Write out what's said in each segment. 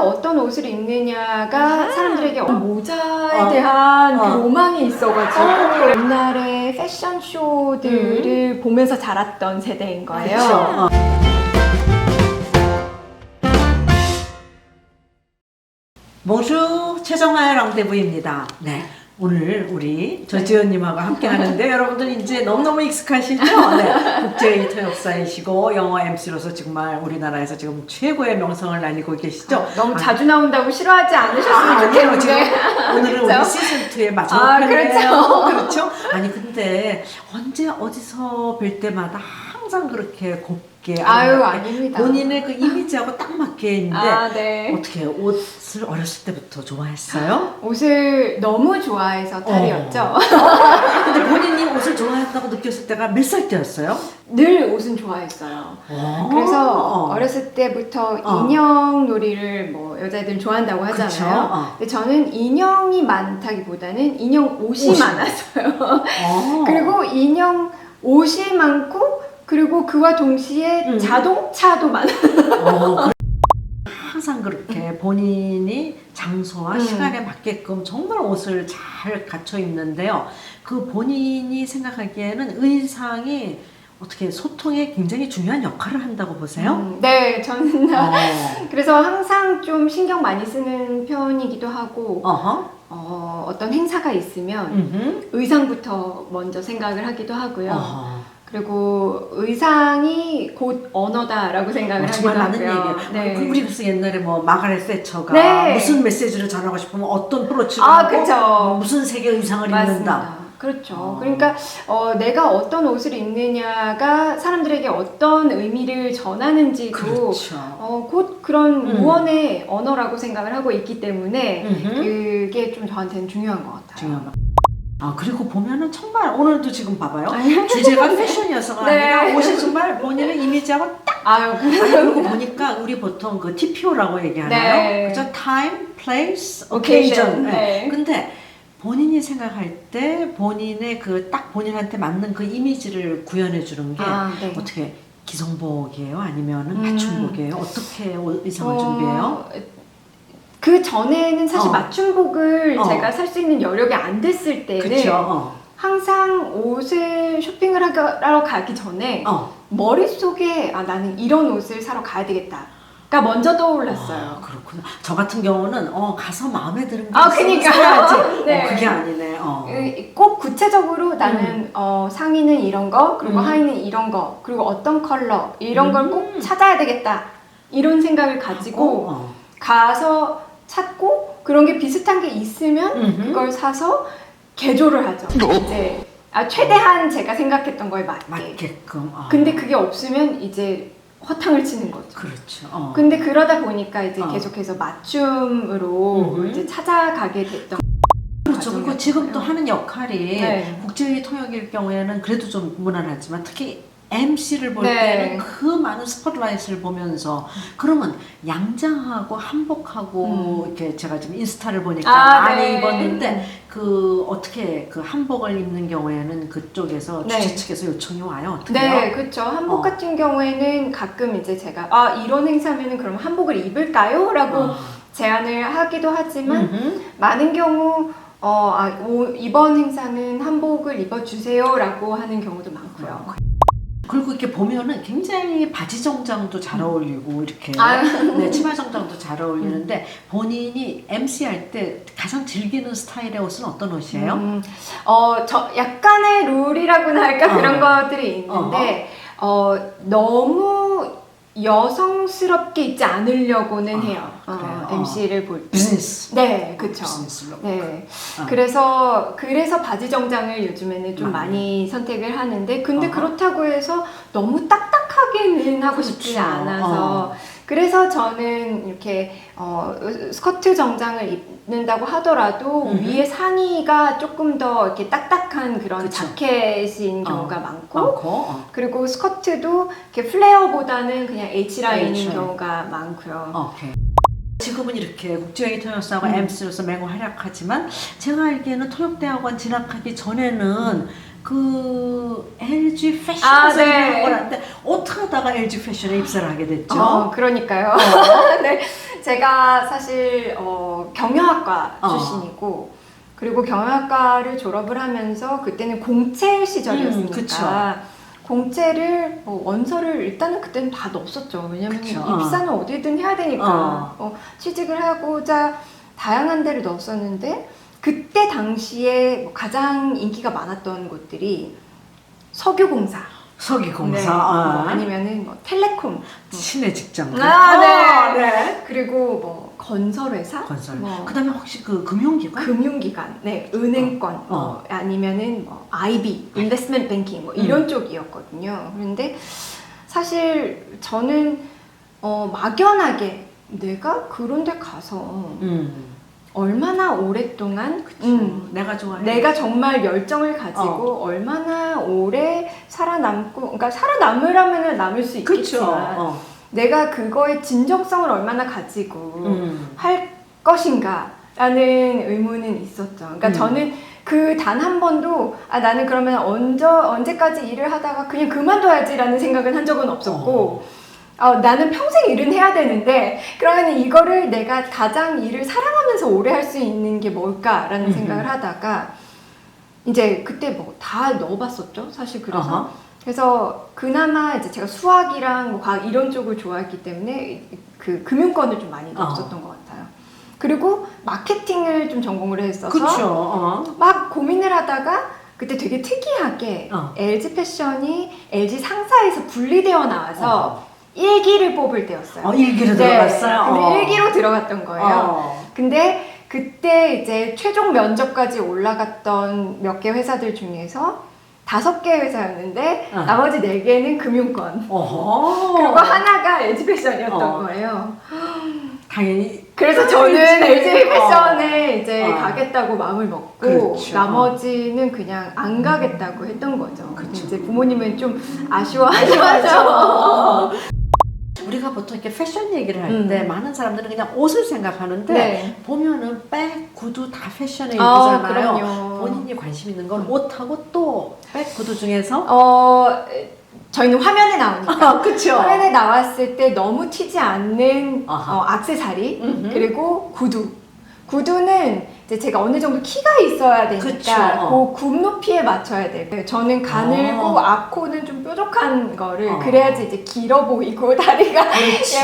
어떤 옷을 입느냐가 사람들에게 모자에 대한 그 로망이 있어가지고 옛날에 패션쇼들을 보면서 자랐던 세대인 거예요. 그렇죠. 모두 최정화의 랑데부입니다. 네. 오늘 우리 조지현님하고 함께 하는데 여러분들 이제 너무너무 익숙하시죠? 네. 국제 통역사이시고 영어 MC로서 정말 우리나라에서 지금 최고의 명성을 날리고 계시죠? 너무 자주 나온다고 싫어하지 않으셨으면 좋겠는데. 오늘은 우리 시즌2의 마지막 편이에요. 그렇죠? 아니 근데 언제 어디서 뵐 때마다 항상 그렇게 곱게 아닙니다. 본인의 그 이미지하고 딱 맞게 있는데 네. 어떻게 옷을 어렸을 때부터 좋아했어요? 옷을 너무 좋아해서 탈이었죠. 근데 본인이 옷을 좋아했다고 느꼈을 때가 몇 살 때였어요? 늘 옷은 좋아했어요. 그래서 어렸을 때부터 인형 놀이를 뭐 여자애들 좋아한다고 하잖아요. 근데 저는 인형이 많다기보다는 인형 옷이 많았어요. 그리고 인형 옷이 많고 그리고 그와 동시에 자동차도 많아요. 항상 그렇게 본인이 장소와 시간에 맞게끔 정말 옷을 잘 갖춰 입는데요. 그 본인이 생각하기에는 의상이 어떻게 소통에 굉장히 중요한 역할을 한다고 보세요? 네, 저는 그래서 항상 좀 신경 많이 쓰는 편이기도 하고 어떤 행사가 있으면 의상부터 먼저 생각을 하기도 하고요. 그리고 의상이 곧 언어다라고 생각을 하기도 정말 많은 하고요. 얘기예요. 네. 우리 그래서 옛날에 뭐 마가렛 세처가 무슨 메시지를 전하고 싶으면 어떤 프로치를 하고 무슨 색의 의상을 입는다. 그렇죠. 그러니까 내가 어떤 옷을 입느냐가 사람들에게 어떤 의미를 전하는지도 곧 그런 무언의 언어라고 생각을 하고 있기 때문에 그게 좀 저한테는 중요한 것 같아요. 그리고 보면은 정말 오늘도 지금 봐봐요. 주제가 패션이어서가 아니라 옷이 정말 본인의 이미지하고 딱 그리고 보니까 우리 보통 그 TPO라고 얘기하나요? 그죠? Time, Place, Occasion. 근데 본인이 생각할 때 본인의 그 딱 본인한테 맞는 그 이미지를 구현해 주는 게 어떻게 기성복이에요? 아니면은 맞춤복이에요? 어떻게 의상을 준비해요? 그 전에는 사실 맞춤복을 제가 살 수 있는 여력이 안 됐을 때는 항상 옷을 쇼핑을 하러 가기 전에 머릿속에 나는 이런 옷을 사러 가야 되겠다가 먼저 떠올랐어요. 그렇구나. 저 같은 경우는 가서 마음에 드는 거 사야지. 그게 아니네. 꼭 구체적으로 나는 상의는 이런 거, 그리고 하의는 이런 거, 그리고 어떤 컬러 이런 걸 꼭 찾아야 되겠다 이런 생각을 가지고 가서 찾고 그런 게 비슷한 게 있으면 그걸 사서 개조를 하죠. 이제 최대한 제가 생각했던 거에 맞게끔. 근데 그게 없으면 이제 허탕을 치는 거죠. 그렇죠. 근데 그러다 보니까 이제 계속해서 맞춤으로 이제 찾아가게 됐던. 그렇죠. 그리고 지금 또 하는 역할이 국제 통역일 경우에는 그래도 좀 무난하지만 특히 MC를 볼 때는 그 많은 스포트라이트를 보면서 그러면 양장하고 한복하고 이렇게 제가 지금 인스타를 보니까 많이 입었는데 그 어떻게 그 한복을 입는 경우에는 그쪽에서 주최 측에서 요청이 와요? 어떻게요? 네, 그렇죠. 한복 같은 경우에는 가끔 이제 제가 이런 행사면은 그럼 한복을 입을까요? 라고 제안을 하기도 하지만 많은 경우 이번 행사는 한복을 입어주세요 라고 하는 경우도 많고요. 그리고 이렇게 보면은 굉장히 바지 정장도 잘 어울리고 이렇게 치마 정장도 잘 어울리는데 본인이 MC 할 때 가장 즐기는 스타일의 옷은 어떤 옷이에요? 저 약간의 룰이라고나 할까 그런 것들이 있는데 너무 여성스럽게 입지 않으려고는 해요. MC를 볼 때. 비즈니스. 네, 그렇죠. 비즈니스로. 네. 그래서 바지 정장을 요즘에는 좀 많이 선택을 하는데 근데 그렇다고 해서 너무 딱딱하게는 하고 싶지 않아서 그래서 저는 이렇게 스커트 정장을 입는다고 하더라도 위에 상의가 조금 더 이렇게 딱딱한 그런 자켓인 경우가 많고 그리고 스커트도 이렇게 플레어보다는 그냥 H라인인 경우가 많고요. 지금은 이렇게 국제회의 통역사하고 MC로서 맹활약하지만 제가 알기에는 통역대학원 진학하기 전에는 그 LG 패션에서 일을 하고 났는데 어떻게 하다가 LG 패션에 입사를 하게 됐죠? 그러니까요. 네. 제가 사실 경영학과 출신이고 그리고 경영학과를 졸업을 하면서 그때는 공채 시절이었으니까 공채를 원서를 일단은 그때는 다 넣었었죠. 왜냐면 입사는 어디든 해야 되니까 취직을 하고자 다양한 데를 넣었었는데 그때 당시에 가장 인기가 많았던 곳들이 석유공사, 네. 아니면은 텔레콤, 시내 직장. 네. 그리고 건설회사, 그다음에 혹시 그 금융기관, 네, 은행권, 아니면은 IB, 인베스트먼트 뱅킹 이런 쪽이었거든요. 그런데 사실 저는 막연하게 내가 그런데 가서 얼마나 오랫동안 내가 좋아해. 내가 정말 열정을 가지고 얼마나 오래 살아남고, 그러니까 살아남으라면 남을 수 있겠지만 내가 그거의 진정성을 얼마나 가지고 할 것인가라는 의문은 있었죠. 그러니까 저는 그 단 한 번도 나는 그러면 언제까지 일을 하다가 그냥 그만둬야지라는 생각은 한 적은 없었고 나는 평생 일은 해야 되는데 그러면 이거를 내가 가장 일을 사랑하면서 오래 할 수 있는 게 뭘까라는 생각을 하다가 이제 그때 다 넣어봤었죠. 사실 그래서 그나마 이제 제가 수학이랑 과학 이런 쪽을 좋아했기 때문에 그 금융권을 좀 많이 넣었었던 것 같아요. 그리고 마케팅을 좀 전공을 했어서 막 고민을 하다가 그때 되게 특이하게 LG 패션이 LG 상사에서 분리되어 나와서 1기를 뽑을 때였어요. 1기로 들어갔어요? 근데 1기로 들어갔던 거예요. 근데 그때 이제 최종 면접까지 올라갔던 몇 개 회사들 중에서 5개 회사였는데 나머지 4개는 금융권. 그리고 하나가 LG 패션이었던 거예요. 당연히. 그래서 저는 LG 패션에 이제 가겠다고 마음을 먹고 나머지는 그냥 안 가겠다고 했던 거죠. 이제 부모님은 좀 아쉬워하죠. 우리가 보통 이렇게 패션 얘기를 할 때 많은 사람들은 그냥 옷을 생각하는데 보면은 백, 구두 다 패션에 있잖아요. 그럼요. 본인이 관심 있는 건 옷하고 또 백, 구두 중에서 저희는 화면에 나오니까 그쵸. 화면에 나왔을 때 너무 튀지 않는 액세서리 그리고 구두는 이제 제가 어느 정도 키가 있어야 되니까 그 굽 높이에 맞춰야 돼요. 저는 가늘고 앞코는 좀 뾰족한 거를 그래야지 이제 길어 보이고 다리가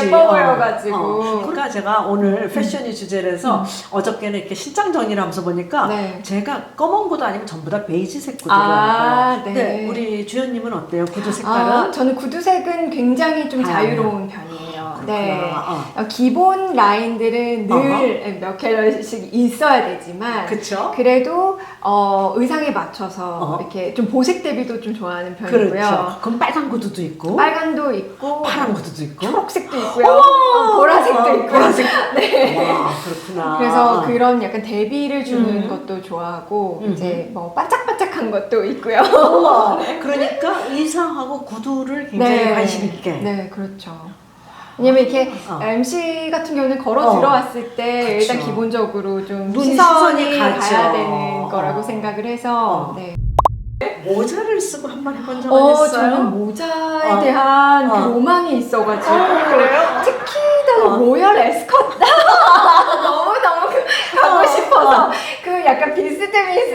예뻐 보여가지고. 그러니까 제가 오늘 패션이 주제라서 어저께는 이렇게 실장 정리를 하면서 보니까 제가 검은 구두 아니면 전부 다 베이지색 구두더라고요. 네. 우리 주연님은 어때요? 구두 색깔은? 저는 구두색은 굉장히 좀 자유로운 편이에요. 네. 기본 라인들은 늘 몇 켤레씩 있어야 되지만 그래도 의상에 맞춰서 이렇게 좀 보색 대비도 좀 좋아하는 편이고요. 그럼 빨간 구두도 있고 빨간도 있고 파란 구두도 있고 초록색도 있고요. 보라색도 있고요. 네. 와, 그렇구나. 그래서 그런 약간 대비를 주는 것도 좋아하고 이제 반짝반짝한 것도 있고요. 그러니까 의상하고 구두를 굉장히 관심 있게. 네, 그렇죠. 왜냐면 이렇게 MC 같은 경우는 걸어 들어왔을 때 일단 기본적으로 좀 시선이 가야 되는 거라고 생각을 해서 모자를 쓰고 한 번 해본 적은 있어요? 저는 모자에 대한 그 로망이 있어가지고 그래요? 특히 로열 에스컷 너무너무 가고 싶어서 그 약간 비스듬히스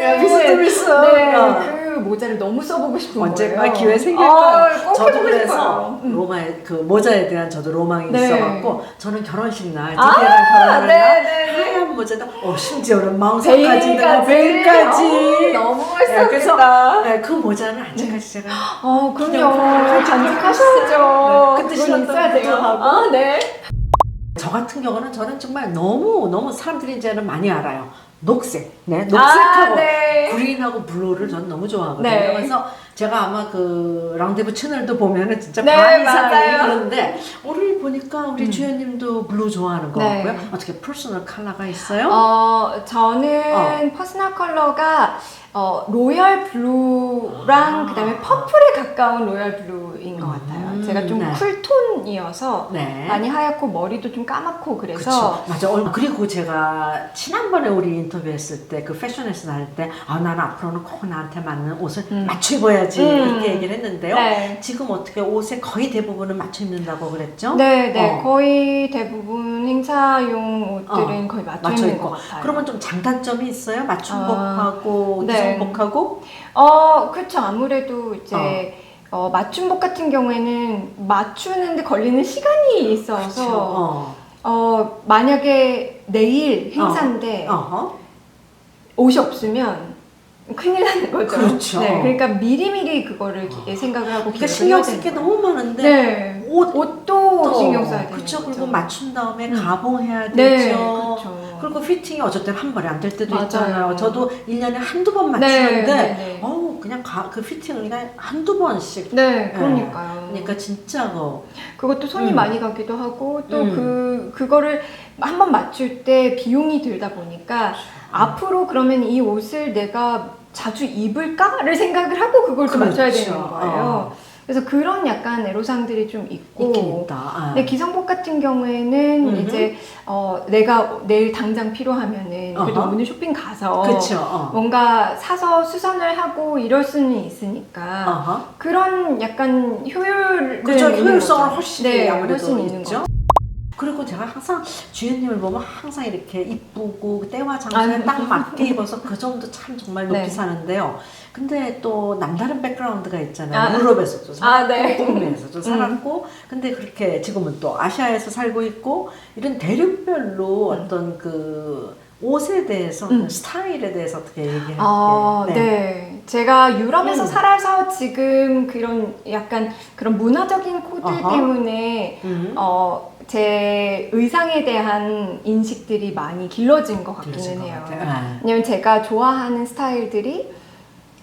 그 모자를 너무 써보고 싶은 거예요. 언젠가 기회 생길 거예요. 저도 그래서 로마의 그 모자에 대한 저도 로망이 있어갖고 저는 결혼식 날 디디랑 결혼하는 날 하얀 모자다. 심지어는 망사까지 베일까지 너무 멋있었겠다. 그 모자는 언제까지 제가 그럼요. 간직하셔야죠. 그때 그건 있어야 돼요. 저 같은 경우는 저는 정말 너무 사람들이 이제는 많이 알아요. 녹색, 녹색하고 그린하고 블루를 저는 너무 좋아하거든요. 그래서 제가 아마 그 랑데부 채널도 보면은 진짜 반 이상이 그런데 오늘 보니까 우리 주연님도 블루 좋아하는 것 같고요. 어떻게 퍼스널 컬러가 있어요? 저는 퍼스널 컬러가 로열 블루랑 그다음에 퍼플에 가까운 로열 블루인 것 같아요. 제가 좀 쿨톤이어서 많이 하얗고 머리도 좀 까맣고 그래서 그쵸. 맞아. 그리고 제가 지난번에 우리 인터뷰했을 때 그 패션에서 나올 때 나는 앞으로는 꼭 나한테 맞는 옷을 맞춰 입어야지 이렇게 얘기를 했는데요. 네. 지금 어떻게 옷의 거의 대부분은 맞춰 입는다고 그랬죠? 네. 거의 대부분 행사용 옷들은 거의 맞춰 입는 입고. 것 같아요. 그러면 좀 장단점이 있어요? 맞춤복하고 네. 기성복하고? 그렇죠. 아무래도 이제 맞춤복 같은 경우에는 맞추는데 걸리는 시간이 있어서 만약에 내일 행사인데 옷이 없으면 큰일 나는 거죠. 그렇죠. 네, 그러니까 미리미리 그거를 생각을 하고 그러니까 신경 쓸 게 너무 많은데 네. 옷도 신경 써야 되는 그렇죠. 거죠. 그리고 맞춘 다음에 가봉해야 되죠. 네, 그렇죠. 그리고 피팅이 어쩔 때 한 번에 안 될 때도 맞아요. 있잖아요. 저도 1년에 한두 번 맞추는데 네. 그냥 그 피팅을 그냥 한두 번씩. 네, 그러니까요. 그러니까 진짜 그것도 손이 많이 가기도 하고 또 그거를 한번 맞출 때 비용이 들다 보니까 앞으로 그러면 이 옷을 내가 자주 입을까를 생각을 하고 그걸 또 맞춰야 되는 거예요. 그래서 그런 약간 애로사항들이 좀 있고. 있긴 있다. 근데 기성복 같은 경우에는 이제 내가 내일 당장 필요하면은 그래도 오늘 쇼핑 가서 뭔가 사서 수선을 하고 이럴 수는 있으니까 그런 약간 효율성을 훨씬 아무래도 훨씬 있는 있죠. 거죠. 그리고 제가 항상 주연님을 보면 항상 이렇게 이쁘고 때와 장소에 딱 맞게 입어서 그 점도 참 정말 높이 사는데요. 근데 또 남다른 백그라운드가 있잖아요. 유럽에서도 살았고 북미에서도 살았고 근데 그렇게 지금은 또 아시아에서 살고 있고 이런 대륙별로 어떤 그 옷에 대해서 스타일에 대해서 어떻게 얘기할까요? 네. 제가 유럽에서 살아서 지금 그런 약간 그런 문화적인 코드 때문에 제 의상에 대한 인식들이 많이 길러진 것 같기는 해요. 왜냐면 제가 좋아하는 스타일들이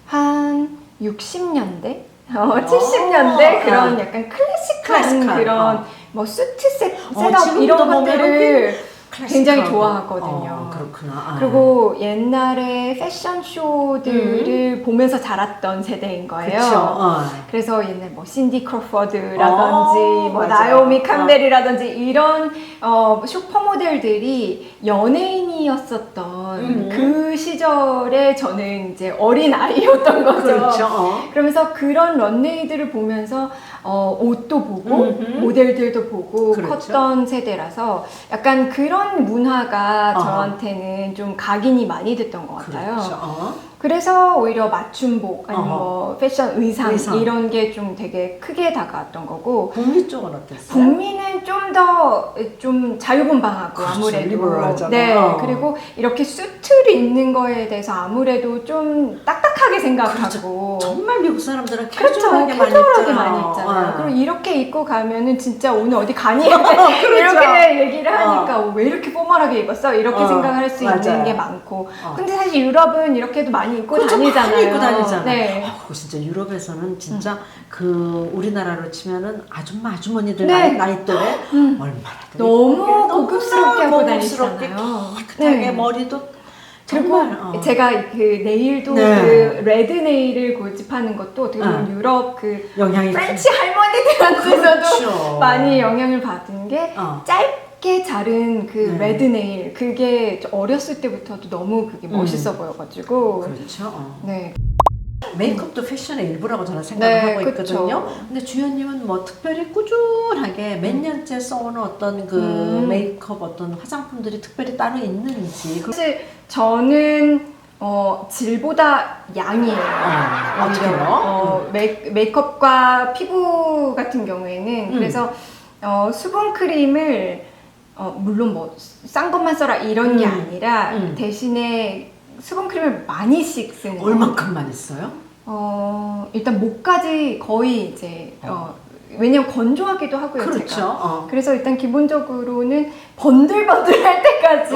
한 60년대? 70년대 그런 약간 클래식한 그런 뭐 수트 셋업 이런 것들을 굉장히 좋아하거든요. 그렇구나. 그리고 옛날에 패션쇼들을 보면서 자랐던 세대인 거예요. 그래서 옛날 뭐 신디 크로포드라든지 뭐 나오미 캠벨이라든지 이런 슈퍼모델들이 연예인이었었던 그 시절에 저는 이제 어린 아이였던 거죠. 그러면서 그런 런웨이들을 보면서 옷도 보고 모델들도 보고 컸던 세대라서 약간 그런 문화가 저한테는 좀 각인이 많이 됐던 것 같아요. 그래서 오히려 맞춤복 아니면 뭐 패션 의상 이런 게 좀 되게 크게 다가왔던 거고. 북미 쪽은 어땠어요? 북미는 좀 더 좀 자유분방하고 아무래도 리버럴하잖아요. 그리고 이렇게 수트를 입는 거에 대해서 아무래도 좀 딱딱하게 생각하고 정말 미국 사람들은 캐주얼하게 많이 입잖아요. 그리고 이렇게 입고 가면은 진짜 오늘 어디 가니? 이렇게 얘기를 하니까 왜 이렇게 포멀하게 입었어? 이렇게 생각할 수 있는 게 많고 근데 사실 유럽은 이렇게도 많이 입고 다니잖아요. 많이 입고 다니잖아요. 네. 진짜 유럽에서는 진짜 그 우리나라로 치면은 아줌마 아주머니들 나이 또래 얼마나 너무 고급스럽게 하고 다니잖아요. 깨끗하게 머리도 그리고 제가 그 네일도 그 레드 네일을 고집하는 것도 어떻게 보면 유럽 그 영향이 프렌치 할머니들한테서도 많이 영향을 받은 게 짧게 자른 그 레드 네일 그게 어렸을 때부터도 너무 그게 멋있어 보여가지고 네. 메이크업도 패션의 일부라고 저는 생각을 하고 있거든요. 근데 주연님은 뭐 특별히 꾸준하게 몇 년째 써오는 어떤 그 메이크업 어떤 화장품들이 특별히 따로 있는지. 사실 저는 질보다 양이에요. 메이크업과 피부 같은 경우에는 그래서 수분 크림을 물론 뭐 싼 것만 써라 이런 게 아니라 대신에 수분 크림을 많이씩 쓰는 얼만큼 많이 써요? 일단 목까지 거의 이제 왜냐면 건조하기도 하고요. 제가. 그래서 일단 기본적으로는 번들번들할 때까지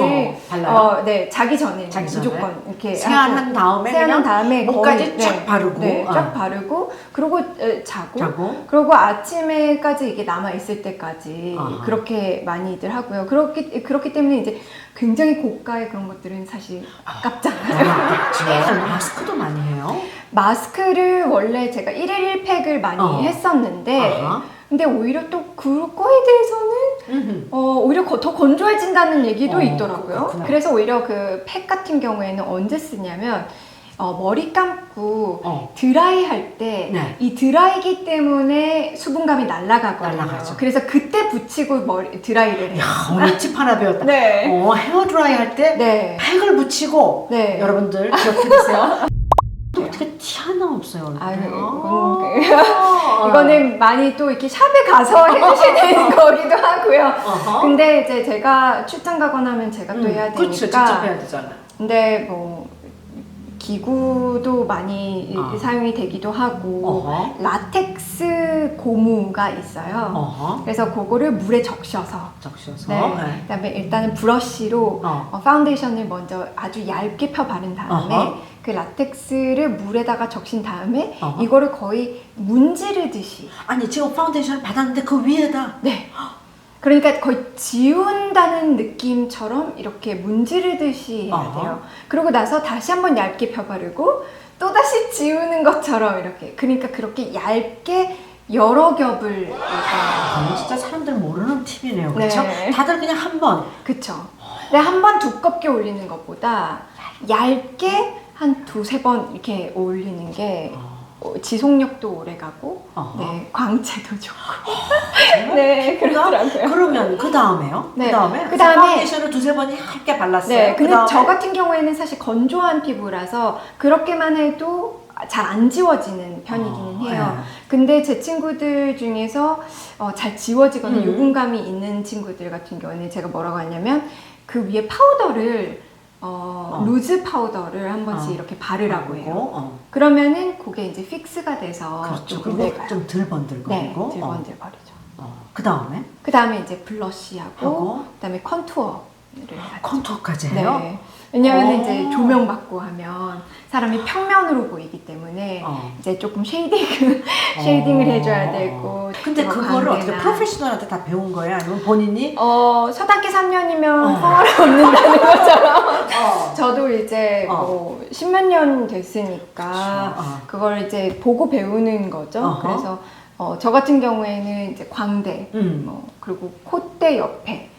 네, 자기 전에 무조건 이렇게 세안한 다음에 목까지 쫙 바르고 쫙 바르고 그리고 자고 그리고 아침에까지 이게 남아 있을 때까지 그렇게 많이들 하고요. 그렇기 때문에 이제 굉장히 고가의 그런 것들은 사실 아깝잖아요. 마스크도 많이 해요? 마스크를 원래 제가 1일 1팩을 많이 했었는데 근데 오히려 또 그거에 대해서는 오히려 더 건조해진다는 얘기도 있더라고요. 그렇구나. 그래서 오히려 그 팩 같은 경우에는 언제 쓰냐면 머리 감고 드라이 할 때 이 드라이기 때문에 수분감이 날아가거든요. 그래서 그때 붙이고 드라이를 해요. 야, 오늘 팁 하나 배웠다. 네. 헤어 드라이 할 때 팩을 붙이고 여러분들 기억해 두세요. 어떻게 티 하나 없어요. 이거는 많이 또 이렇게 샵에 가서 해주시는 거기도 하고요. 근데 이제 제가 출장 가거나 하면 제가 또 해야 되니까. 그렇죠. 직접 해야 되잖아. 근데 뭐 기구도 많이 사용이 되기도 하고 라텍스 고무가 있어요. 그래서 그거를 물에 적셔서 그다음에 일단은 브러쉬로 파운데이션을 먼저 아주 얇게 펴 바른 다음에 그 라텍스를 물에다가 적신 다음에 이거를 거의 문지르듯이 아니 지금 파운데이션을 받았는데 그 위에다 그러니까 거의 지운다는 느낌처럼 이렇게 문지르듯이 해야 돼요. 그러고 나서 다시 한번 얇게 펴바르고 또다시 지우는 것처럼 이렇게. 그러니까 그렇게 얇게 여러 겹을. 이건 진짜 사람들 모르는 팁이네요. 그렇죠? 다들 그냥 한 번. 그렇죠. 근데 한 번 두껍게 올리는 것보다 얇게 한 두세 번 이렇게 올리는 게 지속력도 오래가고 광채도 좋고 그렇더라고요. 그러면 그 다음에요? 그 다음에 파운데이션을 두세 번 얇게 발랐어요. 근데 저 같은 경우에는 사실 건조한 피부라서 그렇게만 해도 잘 안 지워지는 편이기는 해요. 근데 제 친구들 중에서 잘 지워지거나 유분감이 있는 친구들 같은 경우는 제가 뭐라고 하냐면 그 위에 파우더를 루즈 파우더를 한 번씩 이렇게 바르라고 해요. 그러면은 그게 이제 픽스가 돼서 좀 덜 번들거리고. 덜 번들거리죠. 그 다음에 이제 블러쉬하고 그다음에 컨투어를 컨투어까지 해요? 왜냐면 이제 조명 받고 하면 사람이 평면으로 보이기 때문에 이제 조금 쉐이딩을 해줘야 되고. 근데 그거를 어떻게 프로페셔널한테 다 배운 거예요? 아니면 본인이? 서당계 3년이면 성화를 얻는다는 것처럼 저도 이제 뭐 10몇 년 됐으니까 그걸 이제 보고 배우는 거죠. 그래서 저 같은 경우에는 이제 광대, 그리고 콧대 옆에,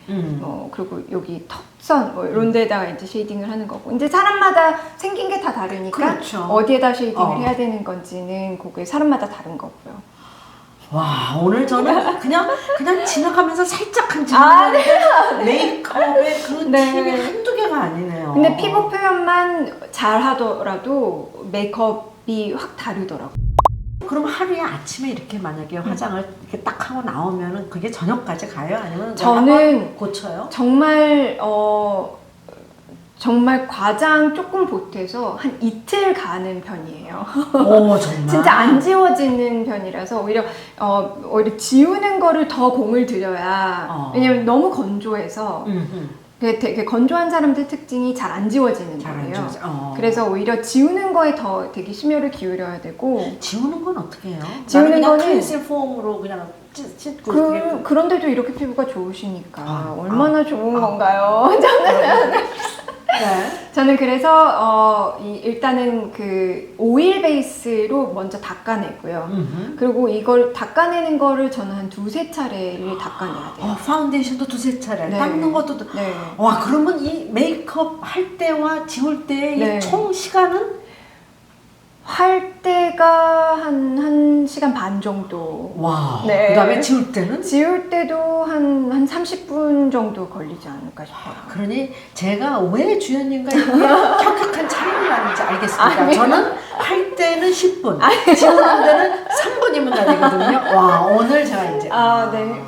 그리고 여기 턱선 이런 데다가 이제 쉐이딩을 하는 거고. 이제 사람마다 생긴 게 다 다르니까 어디에다 쉐이딩을 해야 되는 건지는 그게 사람마다 다른 거고요. 와, 오늘 저는 그냥 지나가면서 살짝 한 질문인데 메이크업의 그 팁이 한두 개가 아니네요. 근데 피부 표현만 잘 하더라도 메이크업이 확 다르더라고요. 그럼 하루에 아침에 이렇게 만약에 화장을 이렇게 딱 하고 나오면은 그게 저녁까지 가요? 아니면 저는 고쳐요? 정말 과장 조금 보태서 한 이틀 가는 편이에요. 오, 정말? 진짜 안 지워지는 편이라서 오히려 지우는 거를 더 공을 들여야 왜냐면 너무 건조해서 되게 건조한 사람들 특징이 잘 안 지워지는 거예요. 그래서 오히려 지우는 거에 더 되게 심혈을 기울여야 되고. 지우는 건 어떻게 해요? 지우는 거는 클렌징 폼으로 그냥 찢고 그런데도 이렇게 피부가 좋으시니까 얼마나 좋은 건가요? 저는 그래서 일단은 그 오일 베이스로 먼저 닦아내고요. 그리고 이걸 닦아내는 거를 저는 한 두세 차례를 닦아내야 돼요. 파운데이션도 두세 차례, 닦는 것도 와, 그러면 이 메이크업 할 때와 지울 때의 총 시간은? 할 때가 한 1시간 반 정도. 와. 그 다음에 지울 때는? 지울 때도 한 30분 정도 걸리지 않을까 싶어요. 그러니 제가 왜 주연님과 이렇게 혁혁한 차이를 나는지 알겠습니다. 저는 할 때는 10분, 지우는 데는 3분이면 다 되거든요. 와, 오늘 제가 이제.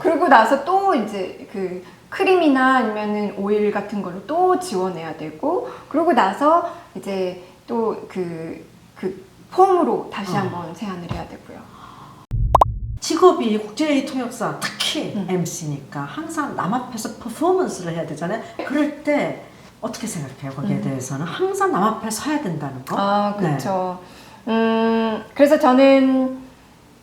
그러고 나서 또 이제 그 크림이나 아니면은 오일 같은 거를 또 지워내야 되고, 그러고 나서 이제 또 그 폼으로 다시 한번 세안을 해야 되고요. 직업이 국제 통역사, 특히 MC니까 항상 남 앞에서 퍼포먼스를 해야 되잖아요. 그럴 때 어떻게 생각해요? 거기에 대해서는 항상 남 앞에 서야 된다는 거? 그렇죠. 그래서 저는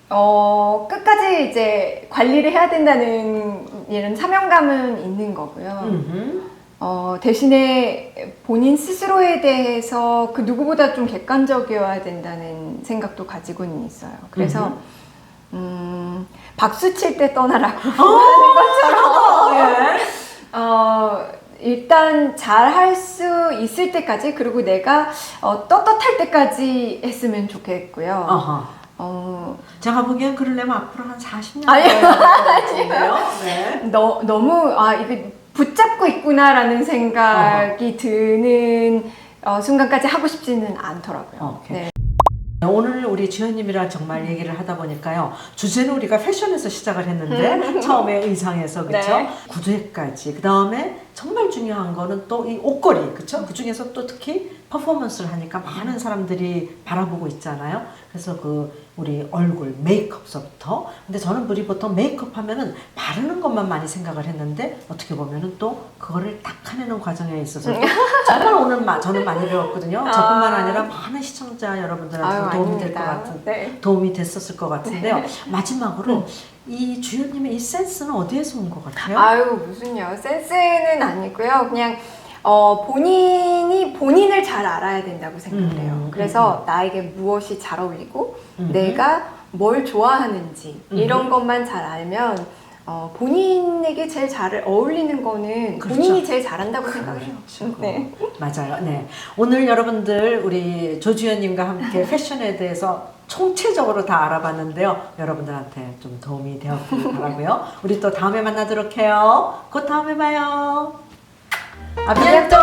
끝까지 이제 관리를 해야 된다는 이런 사명감은 있는 거고요. 대신에 본인 스스로에 대해서 그 누구보다 좀 객관적이어야 된다는 생각도 가지고는 있어요. 그래서 박수 칠 때 떠나라고 하는 것처럼 일단 잘 할 수 있을 때까지 그리고 내가 떳떳할 때까지 했으면 좋겠고요. 제가 보기엔 그러려면 앞으로 한 40년 아니요. 네. 너무 이게 붙잡고 있구나라는 생각이 드는 순간까지 하고 싶지는 않더라고요. 네. 오늘 우리 주연님이랑 정말 얘기를 하다 보니까요. 주제는 우리가 패션에서 시작을 했는데 처음에 의상에서 그쵸? 네. 구두에까지 그 다음에 정말 중요한 거는 또 이 옷걸이 그쵸? 그 중에서 또 특히 퍼포먼스를 하니까 많은 사람들이 바라보고 있잖아요. 그래서 우리 얼굴 메이크업서부터 근데 저는 우리 보통 메이크업 하면은 바르는 것만 많이 생각을 했는데 어떻게 보면은 또 그거를 닦아내는 과정에 있어서 정말 오늘 저는 많이 배웠거든요. 저뿐만 아니라 많은 시청자 여러분들한테 도움이 될 것 같은 도움이 됐었을 것 같은데요. 마지막으로 이 주연님의 이 센스는 어디에서 온 것 같아요? 무슨요? 센스는 아니고요. 그냥 본인을 잘 알아야 된다고 생각을 해요. 그래서 나에게 무엇이 잘 어울리고 내가 뭘 좋아하는지 이런 것만 잘 알면 본인에게 제일 잘 어울리는 거는 그렇죠. 본인이 제일 잘한다고 생각해요. 그렇죠. 네. 맞아요. 네. 오늘 여러분들 우리 조주연님과 함께 패션에 대해서 총체적으로 다 알아봤는데요. 여러분들한테 좀 도움이 되었길 바라고요. 우리 또 다음에 만나도록 해요. 곧 다음에 봐요. 아비엔토!